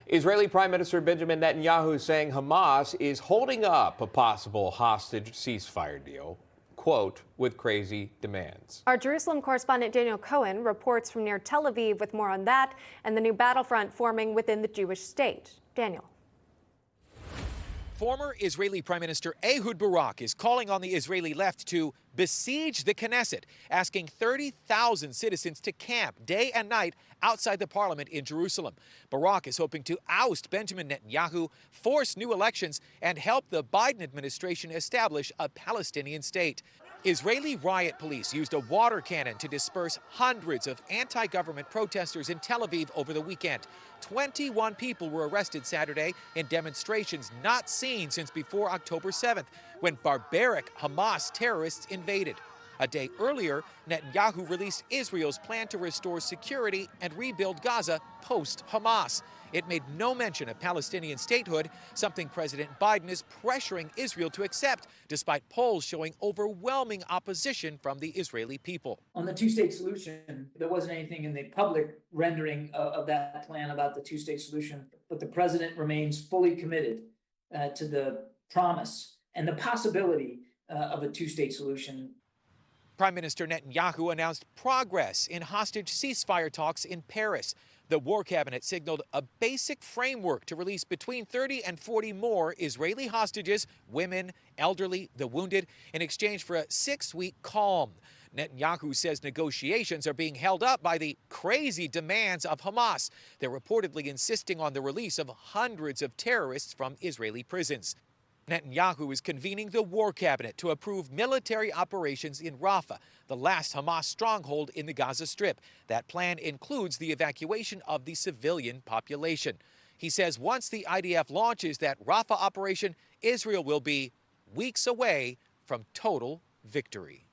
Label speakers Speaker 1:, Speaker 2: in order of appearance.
Speaker 1: Israeli Prime Minister Benjamin Netanyahu saying Hamas is holding up a possible hostage ceasefire deal, quote, with crazy demands.
Speaker 2: Our Jerusalem correspondent Daniel Cohen reports from near Tel Aviv with more on that and the new battlefront forming within the Jewish state. Daniel.
Speaker 3: Former Israeli Prime Minister Ehud Barak is calling on the Israeli left to besiege the Knesset, asking 30,000 citizens to camp day and night outside the parliament in Jerusalem. Barak is hoping to oust Benjamin Netanyahu, force new elections, and help the Biden administration establish a Palestinian state. Israeli riot police used a water cannon to disperse hundreds of anti-government protesters in Tel Aviv over the weekend. 21 people were arrested Saturday in demonstrations not seen since before October 7th, when barbaric Hamas terrorists invaded. A day earlier, Netanyahu released Israel's plan to restore security and rebuild Gaza post-Hamas. It made no mention of Palestinian statehood, something President Biden is pressuring Israel to accept, despite polls showing overwhelming opposition from the Israeli people.
Speaker 4: On the two-state solution, there wasn't anything in the public rendering of that plan about the two-state solution, but the president remains fully committed to the promise and the possibility of a two-state solution.
Speaker 3: Prime Minister Netanyahu announced progress in hostage ceasefire talks in Paris. The war cabinet signaled a basic framework to release between 30 and 40 more Israeli hostages, women, elderly, the wounded, in exchange for a 6-week calm. Netanyahu says negotiations are being held up by the crazy demands of Hamas. They're reportedly insisting on the release of hundreds of terrorists from Israeli prisons. Netanyahu is convening the war cabinet to approve military operations in Rafah, the last Hamas stronghold in the Gaza Strip. That plan includes the evacuation of the civilian population. He says once the IDF launches that Rafah operation, Israel will be weeks away from total victory.